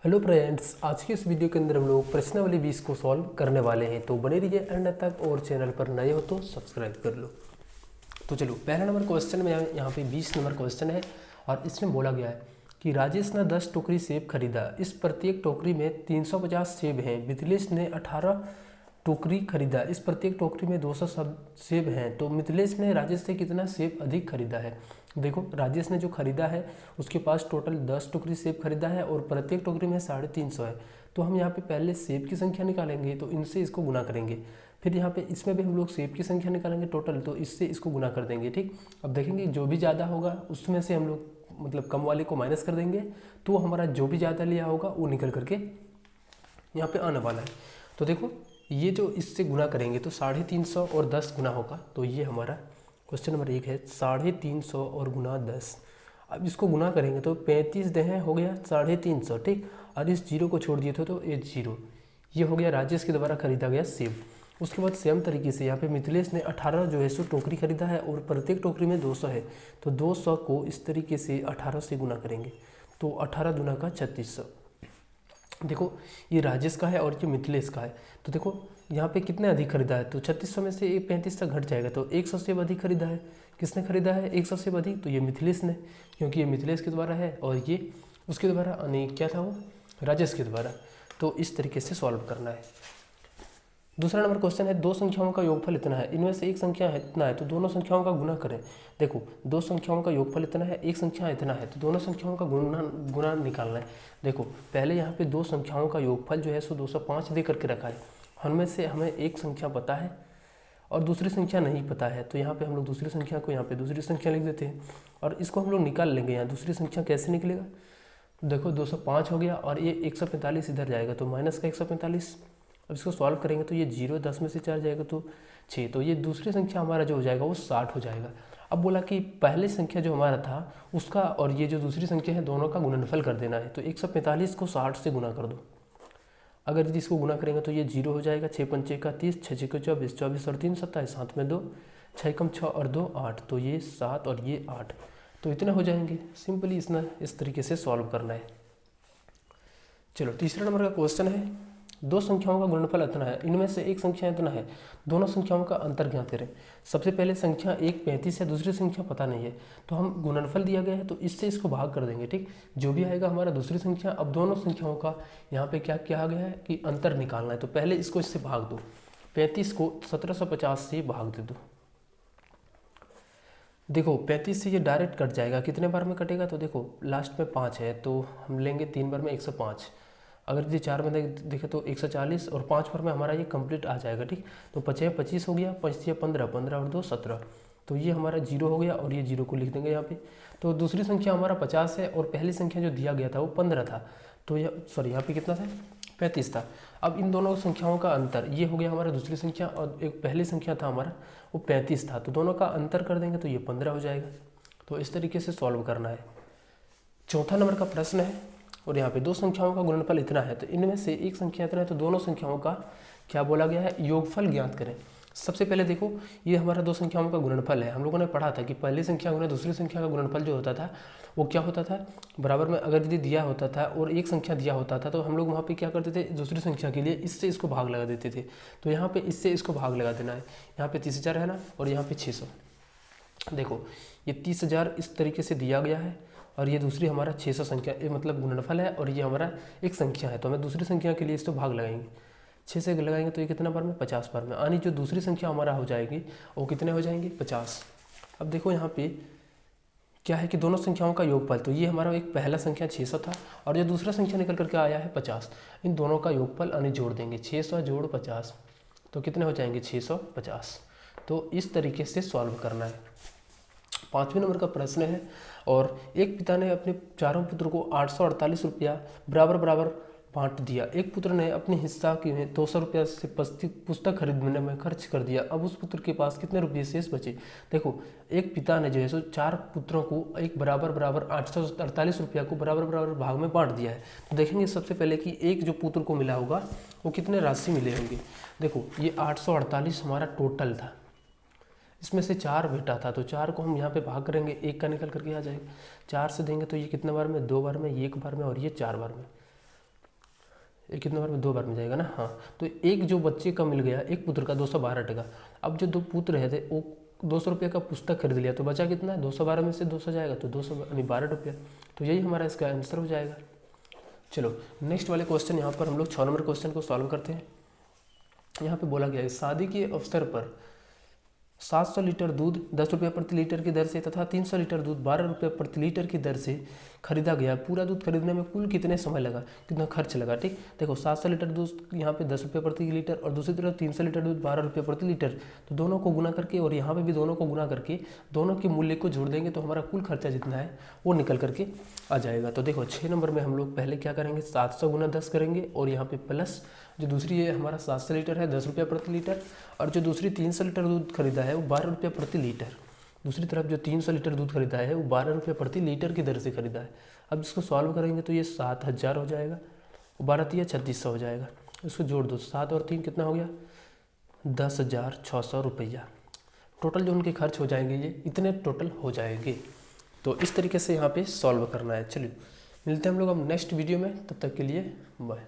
Hello friends, आज की इस वीडियो के अंदर हम लोग प्रश्नावली 20 को सॉल्व करने वाले हैं। तो बने रहिए एंड तक और चैनल पर नए हो तो सब्सक्राइब कर लो। तो चलो, पहला नंबर क्वेश्चन में यहाँ पे 20 नंबर क्वेश्चन है और इसमें बोला गया है कि राजेश ने 10 टोकरी सेब खरीदा। इस प्रत्येक टोकरी में 350 सेब हैं। मिथिलेश ने 18 टोकरी खरीदा। इस प्रत्येक टोकरी में 200 सेब हैं। तो मिथिलेश ने राजेश से कितना सेब अधिक खरीदा है। देखो, राजेश ने जो खरीदा है उसके पास टोटल 10 टोकरी सेब खरीदा है और प्रत्येक टोकरी में 350 है। तो हम यहाँ पे पहले सेब की संख्या निकालेंगे, तो इनसे इसको गुना करेंगे। फिर यहाँ पे इसमें भी हम लोग सेब की संख्या निकालेंगे टोटल, तो इससे इसको गुना कर देंगे। ठीक, अब देखेंगे जो भी ज़्यादा होगा उसमें से हम लोग मतलब कम वाले को माइनस कर देंगे, तो हमारा जो भी ज़्यादा लिया होगा वो निकल करके यहाँ पे आने वाला है। तो देखो, ये जो इससे गुना करेंगे तो 350 और 10 गुना होगा। तो ये हमारा क्वेश्चन नंबर 1 है, 350 और गुना 10। अब इसको गुना करेंगे तो 35 दहें हो गया 350। ठीक, और इस जीरो को छोड़ दिए थे तो ये जीरो, ये हो गया राजेश के द्वारा खरीदा गया सेब। उसके बाद सेम तरीके से यहाँ पे मिथिलेश ने 18 जो है सो टोकरी खरीदा है और प्रत्येक टोकरी में 200 है। तो 200 को इस तरीके से 18 से गुना करेंगे, तो 18 दूना का 3600। देखो, ये राजेश का है और ये मिथिलेश का है। तो देखो यहाँ पे कितने अधिक खरीदा है, तो 3600 में से 35 तक घट जाएगा, तो 100 सेब अधिक खरीदा है। किसने खरीदा है 100 सेब अधिक, तो ये मिथिलेश ने, क्योंकि ये मिथिलेश के द्वारा है और ये उसके द्वारा, यानी क्या था वो, राजेश के द्वारा। तो इस तरीके से सॉल्व करना है। दूसरा नंबर क्वेश्चन है, दो संख्याओं का योगफल इतना है, इनमें से एक संख्या है इतना है, तो दोनों संख्याओं का गुना करें। देखो, दो संख्याओं का योगफल इतना है, एक संख्या इतना है, तो दोनों संख्याओं का गुना निकालना है। देखो, पहले यहाँ पे दो संख्याओं का योगफल जो है सो 205 दे करके रखा है। उनमें से हमें एक संख्या पता है और दूसरी संख्या नहीं पता है, तो यहाँ पे हम लोग दूसरी संख्या को यहाँ पे दूसरी संख्या लिख देते हैं और इसको हम लोग निकाल लेंगे। यहाँ दूसरी संख्या कैसे निकलेगा, देखो 205 हो गया और ये 145 इधर जाएगा, तो माइनस का 145। अब इसको सॉल्व करेंगे तो ये 0, 10 में से 4 जाएगा तो 6, तो ये दूसरी संख्या हमारा जो हो जाएगा वो 60 हो जाएगा। अब बोला कि पहली संख्या जो हमारा था उसका और ये जो दूसरी संख्या है दोनों का गुणनफल कर देना है। तो 145 को 60 से गुना कर दो। अगर यदि इसको गुना करेंगे तो ये 0 हो जाएगा, 6 पंचे का 30, 6 6 24, 24 और 3 27, 7 में 2, 6 कम 6 और 2 8, तो ये 7 और ये 8, तो इतने हो जाएंगे। सिंपली इस तरीके से सॉल्व करना है। चलो, तीसरा नंबर का क्वेश्चन है, दो संख्याओं का गुणनफल इतना है, इनमें से एक संख्या इतना है, दोनों संख्याओं का अंतर ज्ञात करें। सबसे पहले संख्या एक 35 है, दूसरी संख्या पता नहीं है, तो हम गुणनफल दिया गया है तो इससे इसको भाग कर देंगे। ठीक, जो भी आएगा हमारा दूसरी संख्या। अब दोनों संख्याओं का यहाँ पे क्या किया गया है कि अंतर निकालना है, तो पहले इसको इससे भाग दो। 35 को 1750 से भाग दे दो। देखो, 35 से ये डायरेक्ट कट जाएगा, कितने बार में कटेगा, तो देखो लास्ट में 5 है तो हम लेंगे 3 बार में 105। अगर ये 4 में देखे तो 140 और 5 बार में हमारा ये कंप्लीट आ जाएगा। ठीक, तो 25 हो गया, 5 15, 15 और 2 17, तो ये हमारा 0 हो गया और ये 0 को लिख देंगे यहाँ पे। तो दूसरी संख्या हमारा 50 है और पहली संख्या जो दिया गया था वो 15 था, तो यहाँ पे कितना था, 35 था। अब इन दोनों संख्याओं का अंतर ये हो गया हमारा दूसरी संख्या और एक पहली संख्या था हमारा वो 35 था, तो दोनों का अंतर कर देंगे तो ये 15 हो जाएगा। तो इस तरीके से सॉल्व करना है। चौथा नंबर का प्रश्न है और यहाँ पे दो संख्याओं का गुणनफल इतना है, तो इनमें से एक संख्या इतना है, तो दोनों संख्याओं का क्या बोला गया है, योगफल ज्ञात करें। सबसे पहले देखो, ये हमारा दो संख्याओं का गुणनफल है। हम लोगों ने पढ़ा था कि पहली संख्या गुना दूसरी संख्या का गुणनफल जो होता था वो क्या होता था, बराबर में अगर यदि दिया होता था और एक संख्या दिया होता था तो हम लोग वहाँ पे क्या करते थे, दूसरी संख्या के लिए इससे इसको भाग लगा देते थे। तो यहाँ पे इससे इसको भाग लगा देना है। यहाँ पे 30,000 है ना और यहाँ पे 600। देखो, ये 30,000 इस तरीके से दिया गया है और ये दूसरी हमारा 600 संख्या, ये मतलब गुणनफल है और ये हमारा एक संख्या है, तो हमें दूसरी संख्या के लिए इसको भाग लगाएंगे। 6 से लगाएंगे तो ये कितना बार में, 50 बार में, यानी जो दूसरी संख्या हमारा हो जाएगी वो कितने हो जाएंगे, 50। अब देखो यहाँ पे क्या है कि दोनों संख्याओं का योगफल, तो ये हमारा एक पहला संख्या 600 था और जो दूसरा संख्या निकल करके आया है 50, इन दोनों का योगफल यानी जोड़ देंगे, 600 जोड़ 50, तो कितने हो जाएंगे, 650। तो इस तरीके से सॉल्व करना है। 5वें नंबर का प्रश्न है, और एक पिता ने अपने चारों पुत्र को 848 रुपया बराबर बराबर बांट दिया। एक पुत्र ने अपने हिस्सा की 200 रुपया से पुस्तक खरीदने में खर्च कर दिया। अब उस पुत्र के पास कितने रुपये शेष बचे। देखो, एक पिता ने जो है सो 4 पुत्रों को एक बराबर बराबर 848 रुपया को बराबर बराबर भाग में बांट दिया है। तो देखेंगे सबसे पहले कि एक जो पुत्र को मिला होगा वो कितने राशि मिले होंगे। देखो, ये 848 हमारा टोटल था, इसमें से 4 बेटा था, तो 4 को हम यहाँ पे भाग करेंगे, एक का निकल करके आ जाएगा। 4 से देंगे तो ये कितने बार में, 2 बार में, 1 बार में और ये 4 बार में। एक कितने बार में, 2 बार में जाएगा ना। हाँ, तो एक जो बच्चे का मिल गया, एक पुत्र का 212 टका। अब जो 2 पुत्र है थे वो 200 रुपये का पुस्तक खरीद लिया, तो बचा कितना, 212 में से 200 जाएगा तो 212 रुपया। तो यही हमारा इसका आंसर हो जाएगा। चलो नेक्स्ट वाले क्वेश्चन यहाँ पर हम लोग 6 नंबर क्वेश्चन को सॉल्व करते हैं। यहाँ पे बोला गया है शादी के अवसर पर 700 लीटर दूध 10 रुपये प्रति लीटर की दर से तथा 300 लीटर दूध 12 रुपये प्रति लीटर की दर से खरीदा गया। पूरा दूध खरीदने में कुल कितने समय लगा, कितना खर्च लगा। ठीक, देखो 700 लीटर दूध यहाँ पे 10 रुपये प्रति लीटर और दूसरी तरफ 300 लीटर दूध 12 रुपये प्रति लीटर। तो दोनों को गुना करके और यहाँ पे भी दोनों को गुना करके दोनों के मूल्य को जोड़ देंगे तो हमारा कुल खर्चा जितना है वो निकल करके आ जाएगा। तो देखो 6 नंबर में हम लोग पहले क्या करेंगे, 700 गुना 10 करेंगे और यहाँ पे प्लस जो दूसरी है हमारा 700 लीटर है 10 रुपये प्रति लीटर, और जो दूसरी 300 लीटर दूध खरीदा है वो 12 रुपये प्रति लीटर। दूसरी तरफ जो 300 लीटर दूध खरीदा है वो 12 रुपये प्रति लीटर की दर से खरीदा है। अब इसको सॉल्व करेंगे तो ये 7000 हो जाएगा, 12 3 3600 हो जाएगा। इसको जोड़ दो, 7 और 3 कितना हो गया, 10,600 रुपया। टोटल जो उनके खर्च हो जाएंगे ये इतने टोटल हो जाएंगे। तो इस तरीके से यहाँ पे सॉल्व करना है। चलिए मिलते हैं हम लोग अब नेक्स्ट वीडियो में, तब तक के लिए बाय।